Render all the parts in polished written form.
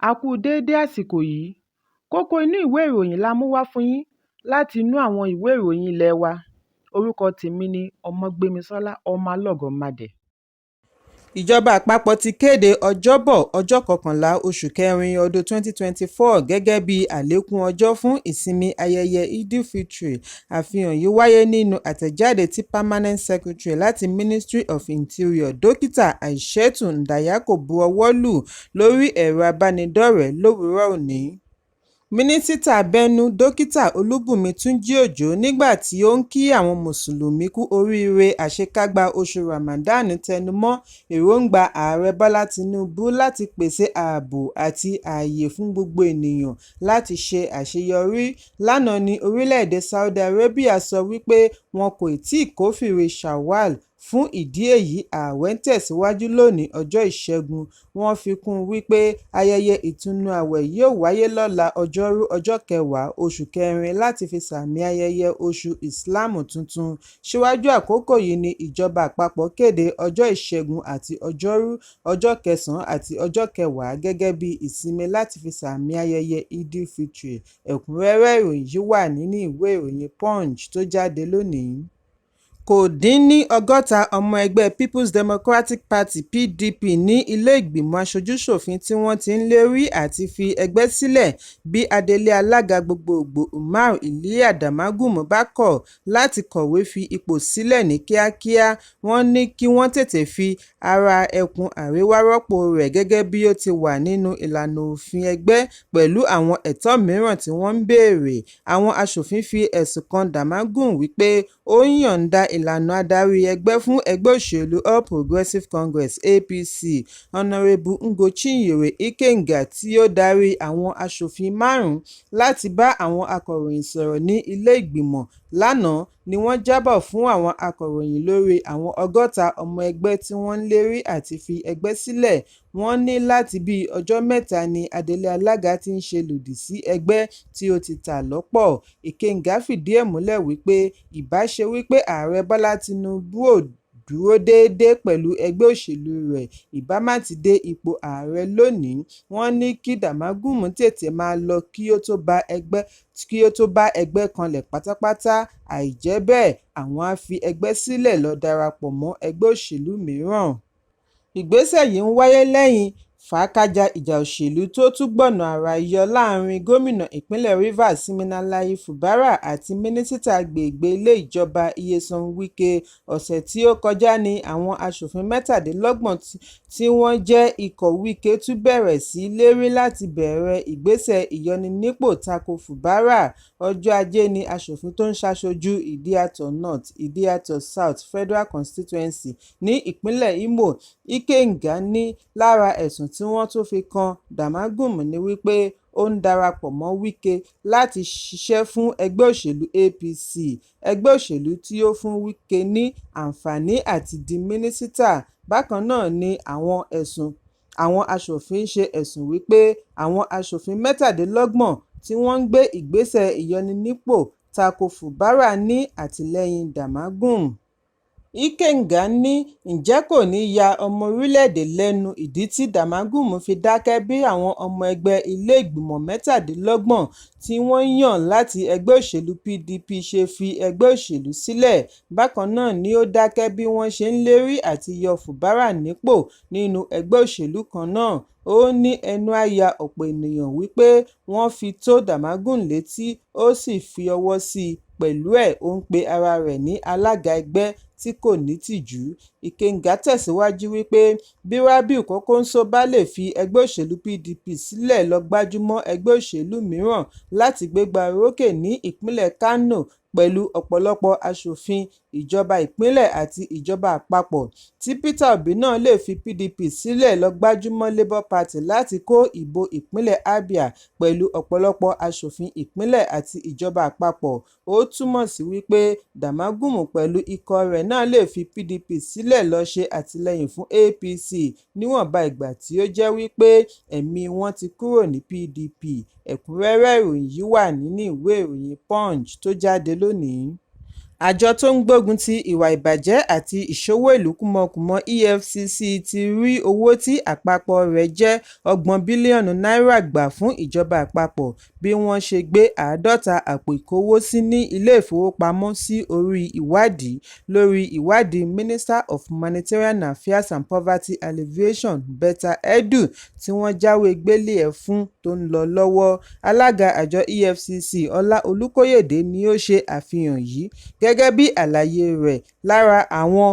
A kú déédé àsìkò yìí. Kókó inú ìwé ìròyìn la mú wá fún yín láti inú àwọn ìwé ìròyìn ilé wa. Orúkọ tèmi ni Ọmọgbémisọ́lá ọmọ Alọ́gọ̀madẹ̀. Ìjọba àpapọ̀ ti kéde Ọjọ́bọ̀ ọjọ́ 11 oṣù kẹrin ọdún 2024 gẹ́gẹ́ bí àlékún ọjọ́ fún ìsinmi ayẹyẹ Eid-ul-Fitr. Àfihàn yìí wáyé nínú àtẹ̀jáde tí Permanent Secretary láti Ministry of Interior Dókítà Aishatu Ndayako buọwọ́ lù lórí ẹ̀rọ abánidọ́rẹ̀ẹ́ lówùúrọ̀ òní. Mínísítà Bẹ́nú Dókítà Olúbùnmi Túnjí-Òjó nígbà tí ó ń kí àwọn mùsùlùmí kú oríire àṣekágbá oṣù Ramadan tẹnumọ́ èròǹgbà Ààrẹ Bọ́lá Tinubu láti pèsè ààbò àti ààyè fún gbogbo ènìyàn láti ṣe àṣeyọrí. Lánàá ní orílẹ̀-èdè Saudi Arabia sọ wípé wọn kò tíì kófìrí Shawwal. Fún ìdí èyí, ààwẹ̀ ń tẹ̀síwájú lónìí ọjọ́ Ìṣẹ́gun. Wọ́n fi kún un wípé ayẹyẹ ìtúnu ààwẹ̀ yóò wáyé lọ́la ọjọ́rú ọjọ́ 10 oṣù kẹrin láti fi sàmì ayẹyẹ oṣù Ìsìláàmù tuntun. Síwájú àkókò yìí ni ìjọba àpapọ̀ kéde ọjọ́ Ìṣẹ́gun àti ọjọ́rú ọjọ́ 9 àti ọjọ́ 10 gẹ́gẹ́ bí ìsinmi láti fi sàmì ayẹyẹ Eid-ul-Fitr. Ẹ̀kúnrẹ́rẹ́ ìròyìn yìí wà nínú ìwé ìròyìn Punch tó jáde lónìí. Kò dín ní 60 ọmọ ẹgbẹ́ People's Democratic Party (PDP) ní ilé ìgbìmọ̀ aṣojú-ṣòfin tí wọ́n ti ń lérí àti fi ẹgbẹ́ sílẹ̀ bí adelé alága gbogbogbò Umar Iliya Damagum bá kọ̀ láti kọ̀wé fi ipò sílẹ̀ ní kíákíá. Wọ́n ní kí wọ́n tètè fi ará ẹkùn àríwá rọ́pò rẹ̀ gẹ́gẹ́ bí ó ti wà nínú ìlànà òfin ẹgbẹ́ pẹ̀lú àwọn ẹ̀tọ́ mìíràn tí wọ́n ń béèrè. Àwọn aṣòfin fi ẹ̀sùn kan Damagum wípé ó ń yọ̀ǹda ìlànà adarí ẹgbẹ́ fún ẹgbẹ́ òṣèlú All Progressives Congress (APC). Honorable Ngochinyere Ikenga tí ó darí àwọn aṣòfin 5 láti bá àwọn akọ̀ròyìn sọ̀rọ̀ ní ilé ìgbìmọ̀ lánàá ni wọ́n jábọ̀ fún àwọn akọ̀ròyìn lórí àwọn 60 ọmọ ẹgbẹ́ tí wọ́n ń lérí àti fi ẹgbẹ́ sílẹ̀. Wọ́n ní láti bí ọjọ́ 3 ni adelé alága ti ń ṣe lòdì sí ẹgbẹ́ tí ó ti ta lọ́pọ̀. Ikenga fìdí ẹ̀ múlẹ̀ wípé ìbá ṣe wípé Ààrẹ Bọ́lá Tinubu ò dúró déédéé pẹ̀lú ẹgbẹ́ òṣèlú rẹ̀ ìbá má ti dé ipò ààrẹ lónìí. Wọ́n ní kí Damagum tètè máa lọ kí ó tó bá ẹgbẹ́ kanlẹ̀ pátápátá. Àìjẹ́ bẹ́ẹ̀, àwọn á fi ẹgbẹ́ sílẹ̀ lọ darapọ̀ mọ́ ẹgbẹ́ òṣèlú mìíràn. Ìgbésẹ̀ yìí ń wáyé lẹ́yìn fàákájà ìjà òṣèlú tó tún gbọ̀nà àrà yọ láàrin gómìnà ìpínlẹ̀ Rivers Siminalayi Fubara àti mínísítà agbègbè ilé ìjọba Nyesom Wike. Ọ̀sẹ̀ tí ó kọjá ní àwọn aṣòfin 27 tí wọ́n jẹ́ ikọ̀ Wike tún bẹ̀rẹ̀ sí lérí láti bẹ̀rẹ̀ ìgbésẹ̀ ìyọninípò tako Fubara. Ọjọ́ Ajé ni aṣòfin tó ń ṣaṣojú Ìdí-Àtọ̀ North, Ìdí-Àtọ̀ South Federal Constituency ní ìpínlẹ̀ Imo, Ikenga ní lára ẹ̀sùn tí wọ́n tún fi kan Damagum ni wípé ó ń darapọ̀ mọ́ Wike láti ṣiṣẹ́ fún ẹgbẹ́ òṣèlú APC, ẹgbẹ́ òṣèlú tí ó fún Wike ní àǹfààní àti di mínísítà. Bákan náà ni àwọn aṣòfin ṣe ẹ̀sùn wípé àwọn aṣòfin 27 tí wọ́n ń gbé ìgbésẹ̀ ìyọninípò tako Fubara ní àtìlẹ́yìn Damagum. Ikenga ní ǹjẹ́ kò ní ya ọmọ orílẹ̀-èdè lẹ́nu ìdí tí Damagum fi dákẹ́ bí àwọn ọmọ ẹgbẹ́ ilé ìgbìmọ̀ 27 tí wọ́n yàn láti ẹgbẹ́ òṣèlú PDP ṣe fi ẹgbẹ́ òṣèlú sílẹ̀. Bákan náà ni ó dákẹ́ bí wọ́n ṣe ń lérí àti yọ Fubara nípò nínú ẹgbẹ́ òṣèlú kan náà. Ó ní ẹnu àyà ọ̀pọ̀ ènìyàn wípé wọ́n fi tó Damagum létí ó sì fi ọwọ́ sí i. Pẹ̀lú ẹ̀, ó ń pe ara rẹ̀ ní alága ẹgbẹ́ tí kò ní tìjú. Ikenga tẹ̀síwájú wípé bí Rabiu Kokonso bá lè fi ẹgbẹ́ òṣèlú PDP sílẹ̀ lọ gbájúmọ́ ẹgbẹ́ òṣèlú mìíràn láti gbégbá orókè ní ìpínlẹ̀ Kano pẹ̀lú ọ̀pọ̀lọpọ̀ aṣòfin ìjọba ìpínlẹ̀ àti ìjọba àpapọ̀, tí Peter Obi náà lè fi PDP sílẹ̀ lọ gbájúmọ́ Labour Party láti kó ìbò ìpínlẹ̀ Abia pẹ̀lú ọ̀pọ̀lọpọ̀ aṣòfin ìpínlẹ̀ àti ìjọba àpapọ̀. Ó túmọ̀ sí wípé Damagum pẹ̀lú ikọ̀ rẹ̀ náà lè fi PDP sílẹ̀ lọ ṣe àtìlẹ́yìn fún APC níwọ̀nba ìgbà tí ó jẹ́ wípé ẹ̀mí wọn ti kúrò ní PDP. Ẹ̀kúnrẹ́rẹ́ ìròyìn yìí wà nínú ìwé ìròyìn Punch tó jáde lónìí. Àjọ tó ń gbógun ti ìwà ìbàjẹ́ àti ìṣòwò ìlú kúmọkùmọ EFCC ti rí owó tí àpapọ̀ rẹ̀ jẹ́ $30 bílíọ̀nù gbà fún ìjọba àpapọ̀ bí wọ́n ṣe gbé 50 àpò ìkówósí ní ilé-ìfowópamọ́ sí orí ìwádìí lórí ìwádìí Minister of Humanitarian Affairs and Poverty Alleviation Betta Edu tí wọ́n jáwé gbélé ẹ̀ fún tó ń lọ lọ́wọ́. Alága àjọ EFCC Ọlá Olúkóyèdé ni ó ṣe àfihàn yìí gẹ́gẹ́ bí àlàyé rẹ̀. Lára àwọn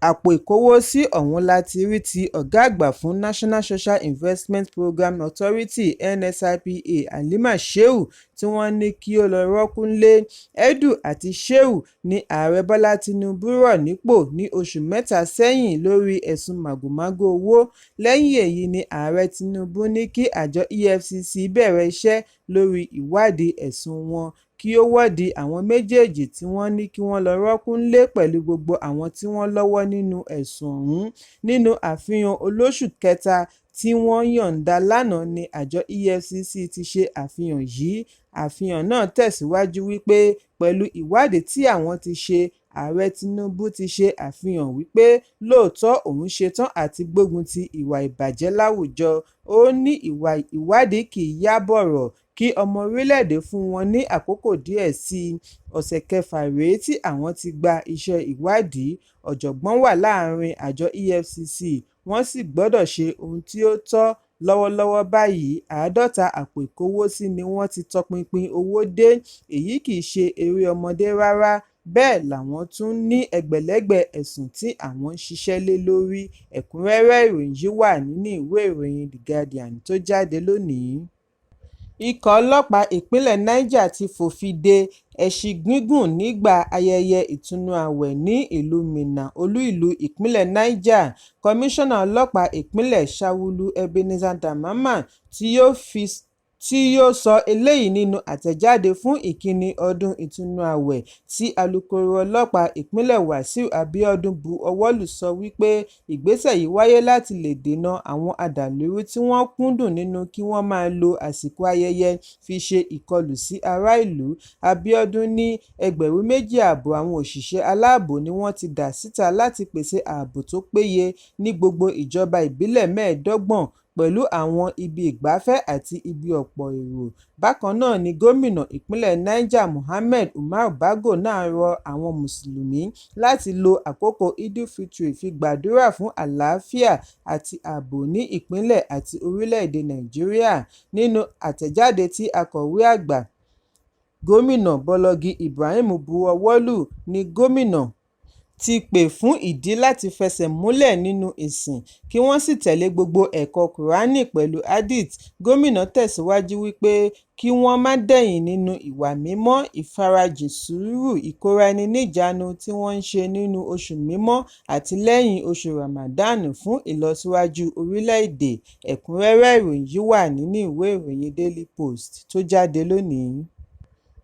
àpò ìkówósí ọ̀hún láti rí ti ọ̀gá àgbà fún National Social Investment Program Authority NSIPA Halima Shehu tí wọ́n ní kí ó lọ rọ́kúnlé. Edu àti Shehu ní ààrẹ Bọ́lá Tinubu rọ̀ nípò ní oṣù mẹ́ta sẹ́yìn lórí ẹ̀sùn màgòmágó owó. Lẹ́yìn èyí ni ààrẹ Tinubu ní kí àjọ EFCC bẹ̀rẹ̀ iṣẹ́ lórí ìwádìí ẹ̀sùn wọn kí ó wọ́de àwọn méjèèjì tí wọ́n ní kí wọ́n lọ rọ́kúnlé pẹ̀lú gbogbo àwọn tí wọ́n lọ́wọ́ nínú ẹ̀sùn ọ̀hún. Nínú àfihàn olóṣù kẹta tí wọ́n yọ̀ǹda lánàá ni àjọ EFCC ti ṣe àfihàn yìí. Àfihàn náà tẹ̀síwájú wípé pẹ̀lú ìwádìí tí àwọn ti ṣe, ààrẹ Tinubu ti ṣe àfihàn wípé lóòótọ́ òun ṣetán àti gbógun ti ìwà ìbàjẹ́ láwùjọ. Ó ní ìwádìí kì í yá bọ̀rọ̀ kí ọmọ orílẹ̀-èdè fún wọn ní àkókò díẹ̀ sí i. Ọ̀sẹ̀ kẹfà rèé tí àwọn ti gba iṣẹ́ ìwádìí. Ọ̀jọ̀gbọ́n wà láàrin àjọ EFCC, wọ́n sì gbọ́dọ̀ ṣe ohun tí ó tọ́. Lọ́wọ́lọ́wọ́ báyìí 50 àpò ìkówósí ni wọ́n ti tọpinpin owó dé. Èyí kì í ṣe eré ọmọdé rárá. Bẹ́ẹ̀ làwọn tún ní ẹgbẹ̀lẹ́gbẹ̀ ẹ̀sùn tí àwọn ń ṣiṣẹ́ lé lórí. Ẹ̀kúnrẹ́rẹ́ ìròyìn yìí wà nínú ìwé ìròyìn The Guardian tó jáde lónìí. Ikọ̀ ọlọ́pàá ìpínlẹ̀ Niger ti fòfin de ẹṣin gígùn nígbà ayẹyẹ ìtúnu ààwẹ̀ ní ìlú Minna, olú ìlú ìpínlẹ̀ Niger. Kọmíṣánná ọlọ́pàá ìpínlẹ̀ Shawulu Ebenezer Dàmámà tí yóò sọ eléyìí nínú àtẹ̀jáde fún ìkíni ọdún ìtúnu ààwẹ̀ tí alukoro ọlọ́pàá ìpínlẹ̀ Wàsíù Abíọ́dún bu ọwọ́ lù sọ wípé ìgbésẹ̀ yìí wáyé láti lè dènà àwọn adàlúrú tí wọ́n kúndùn nínú kí wọ́n máa lo àsìkò ayẹyẹ fi ṣe ìkọlù sí ará ìlú. Abíọ́dún ní 2,500 àwọn òṣìṣẹ́ aláàbò ni wọ́n ti dá síta láti pèsè ààbò tó péye ní gbogbo ìjọba ìbílẹ̀ 25 pẹ̀lú àwọn ibi ìgbafẹ́ àti ibi ọ̀pọ̀ èrò. Bákan náà ni gómìnà ìpínlẹ̀ Niger Mohammed Umar Bago náà rọ àwọn mùsùlùmí láti lo àkókò Eid-ul-Fitr fi gbàdúrà fún àlàáfíà àti ààbò ní ìpínlẹ̀ àti orílẹ̀-èdè Nàìjíríà. Nínú àtẹ̀jáde tí akọ̀wé àgbà gómìnà Bọ́lọ́gì Ibrahim bu ọwọ́ lù ní gómìnà ti pè fún ìdí láti fẹsẹ̀ múlẹ̀ nínú ìsìn kí wọ́n sì tẹ̀lé gbogbo ẹ̀kọ́ Kùránì pẹ̀lú Hadith. Gómìnà tẹ̀síwájú wípé kí wọ́n má dẹ̀yìn nínú ìwà mímọ́, ìfarajìn, sùúrù, ìkóra-ẹni-níjàánu tí wọ́n ń ṣe nínú oṣù mímọ́ àti lẹ́yìn oṣù Ramadan fún ìlọsíwájú orílẹ̀-èdè. Ẹ̀kúnrẹ́rẹ́ ìròyìn yìí wà nínú ìwé ìròyìn Daily Post tó jáde lónìí.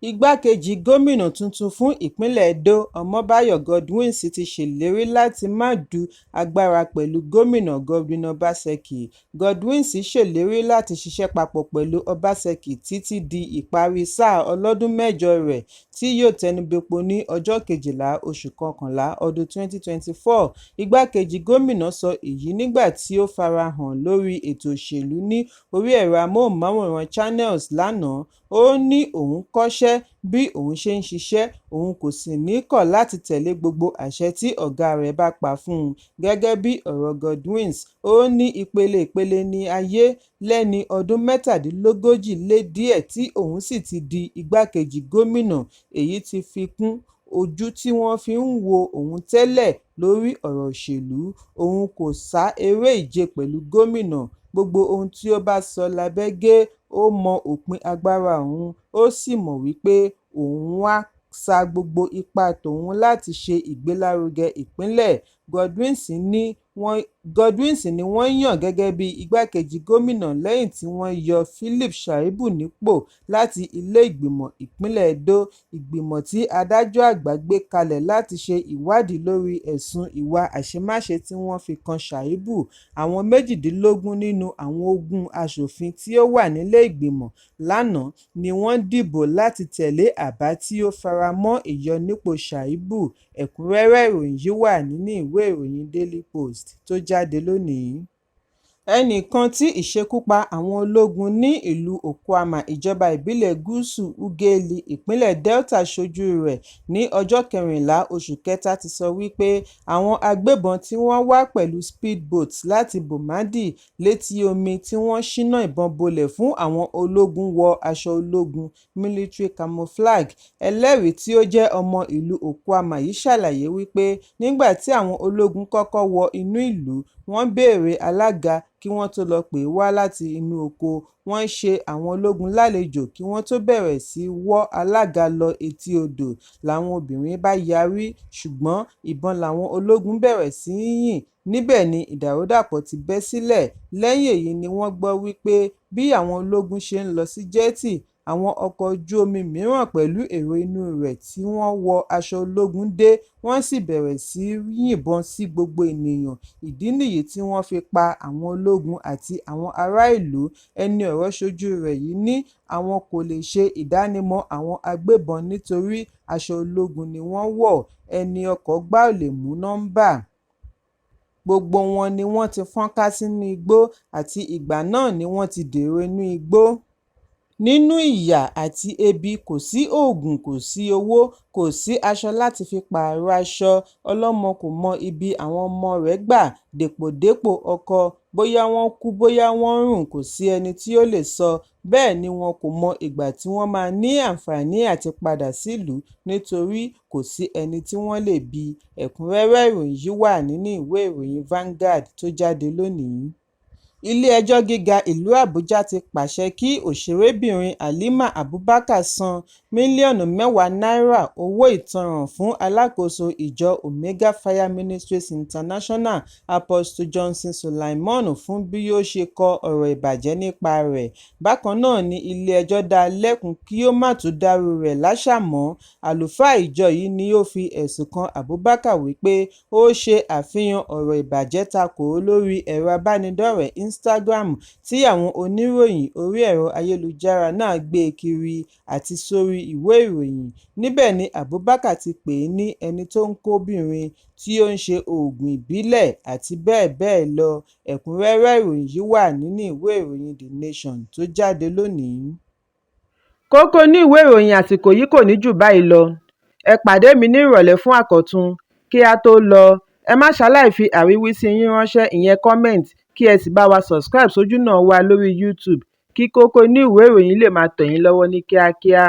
Igbákejì gómìnà tuntun fún ìpínlẹ̀ Edo, Ọmọ́báyọ̀ Godwin ti ṣèlérí láti má du agbára pẹ̀lú gómìnà Godwin Obaseki. Godwin ṣèlérí láti ṣiṣẹ́ papọ̀ pẹ̀lú Obaseki títí di ìparí sáà ọlọ́dún 6 rẹ̀ tí yóò tẹnubẹ́pọ̀ ní ọjọ́ 12 oṣù kọkànlá ọdún 2024. Igbákejì gómìnà sọ èyí nígbà tí ó farahàn lórí ètò òṣèlú ní orí ẹ̀rọ amóhùnmáwòrán Channels lánàá. Ó ní òun kọ́ṣẹ́ bí òun ṣe ń ṣiṣẹ́, òun kò sì ní kọ̀ láti tẹ̀lé gbogbo àṣẹ tí ọ̀gá rẹ̀ bá pa fún un. Gẹ́gẹ́ bí ọ̀rọ̀ Godwin, ó ní ìpele ní ayé. Lẹ́ni ọdún 37 lé díẹ̀ tí òun sì ti di igbákejì gómìnà, èyí ti fi kún ojú tí wọ́n fi ń wo òun tẹ́lẹ̀ lórí ọ̀rọ̀ òṣèlú. Òun kò sá eré ìje pẹ̀lú gómìnà. Gbogbo ohun tí ó bá sọ lábẹ́gẹ́. Ó mọ òpin agbára òun, ó sì mọ̀ wípé òun wá sa gbogbo ipá tòun láti ṣe ìgbélárugẹ ìpínlẹ̀. Godwin ní Godwin ni wọ́n yàn gẹ́gẹ́ bí igbákejì gómìnà lẹ́yìn tí wọ́n yọ Philip Shaibu nípò láti ilé ìgbìmọ̀ ìpínlẹ̀ Edo, ìgbìmọ̀ tí adájọ́ àgbà gbé kalẹ̀ láti ṣe ìwádìí lórí ẹ̀sùn ìwà àṣemáṣe tí wọ́n fi kan Shaibu. Àwọn 18 nínú àwọn 20 aṣòfin tí ó wà nílé ìgbìmọ̀ lánàá ni wọ́n dìbò láti tẹ̀lé àbá tí ó faramọ́ ìyọnípò Shaibu. Ẹ̀kúnrẹ́rẹ́ ìròyìn yìí wà nínú ìwé ìròyìn Daily Post tó jáde lónìí. Ẹnìkan tí ìṣekúpa àwọn ológun ní ìlú Okuama, ìjọba ìbílẹ̀ Gúúsù Ughelli, ìpínlẹ̀ Delta ṣojú rẹ̀ ní ọjọ́ 14 oṣù kẹta ti sọ wípé àwọn agbébọn tí wọ́n wá pẹ̀lú speedboat láti Bomadi létí omi tí wọ́n ṣínà ìbọn bolẹ̀ fún àwọn ológun wọ aṣọ ológun military camouflage. Ẹlẹ́rìí tí ó jẹ́ ọmọ ìlú Okuama yìí ṣàlàyé wípé nígbà tí àwọn ológun kọ́kọ́ wọ inú ìlú, wọ́n béèrè alága kí wọ́n tó lọ pè wá láti inú oko. Wọ́n ṣe àwọn ológun lálejò kí wọ́n tó bẹ̀rẹ̀ sí wọ́ alága lọ etí odò. Làwọn obìnrin bá yarí, ṣùgbọ́n ìbọn làwọn ológun bẹ̀rẹ̀ sí yìn. Níbẹ̀ ni ìdàrúdàpọ̀ ti bẹ́ sílẹ̀. Lẹ́yìn èyí ni wọ́n gbọ́ wípé bí àwọn ológun ṣe ń lọ sí jẹ́tì, àwọn ọkọ̀ ojú omi mìíràn pẹ̀lú èrò inú rẹ̀ tí wọ́n wọ aṣọ ológun dé, wọ́n sì bẹ̀rẹ̀ sí yìnbọn sí gbogbo ènìyàn. Ìdí nìyí tí wọ́n fi pa àwọn ológun àti àwọn ará ìlú. Ẹni ọ̀rọ̀ ṣojú rẹ̀ yìí ní àwọn kò lè ṣe ìdánimọ̀ àwọn agbébọn nítorí aṣọ ológun ni wọ́n wọ̀, ẹni ọkọ̀ gbá ò lè mú nọ́mbà. Gbogbo wọn ni wọ́n ti fọ́nká sínú igbó, àti ìgbà náà ni wọ́n ti dèrò inú igbó. Nínú ìyà àti ebi, kò sí oògùn, kò sí owó, kò sí aṣọ láti fi pààrọ̀ aṣọ. Ọlọ́mọ kò mọ ibi àwọn ọmọ rẹ̀ gbà dépòdépò ọkọ. Bóyá wọ́n kú, bóyá wọ́n rùn, kò sí ẹni tí ó lè sọ. Bẹ́ẹ̀ ni wọn kò mọ ìgbà tí wọ́n máa ní àǹfààní àti padà sílùú nítorí kò sí ẹni tí wọ́n lè bi. Ẹ̀kúnrẹ́rẹ́ ìròyìn yìí wà nínú ìwé ìròyìn Vanguard tó jáde lónìí. Ilé-ẹjọ́ gíga ìlú Àbújá ti pàṣẹ kí òṣèrébìnrin Halima Abubakar san mílíọ̀nù 10 náírà owó ìtanràn fún alákòóso ìjọ Omega Fire Ministries International Apostle Johnson Sulaimon fún bí ó ṣe kọ ọ̀rọ̀ ìbàjẹ́ nípa rẹ̀. Bákan náà ni ilé-ẹjọ́ dá lẹ́kun kí ó má tún dárú rẹ̀ láṣà mọ́. Àlùfáà ìjọ yìí ni ó fi ẹ̀sùn kan Abubakar wípé ó ṣe àfihàn ọ̀rọ̀ ìbàjẹ́ takò ó lórí ẹ̀rọ abánidọ́rẹ̀ẹ́ Instagram tí àwọn oníròyìn orí ẹ̀rọ ayélujára náà gbé kiri àti sórí ìwé ìròyìn. Níbẹ̀ ni Abubakar ti pè é ní ẹni tó ń kóbìnrin, tí ó ń ṣe oògùn ìbílẹ̀ àti bẹ́ẹ̀ bẹ́ẹ̀ lọ. Ẹ̀kúnrẹ́rẹ́ ìròyìn yìí wà nínú ìwé ìròyìn The Nation tó jáde lónìí. Kókó ní ìwé ìròyìn àsìkò yìí kò ní jù báyìí lọ. Ẹ pàdé mi ní ìrọ̀lẹ́ fún àkọ́tun. Kí a tó lọ, ẹ má ṣaláì fi àríwísí yín ránṣẹ́, ìyẹn comment, kí ẹ sì bá wa subscribe sójúnà wa lórí YouTube kí Kókó ní ìwé ìròyìn lè máa tẹ̀ yín lọ́wọ́ ní kíákíá.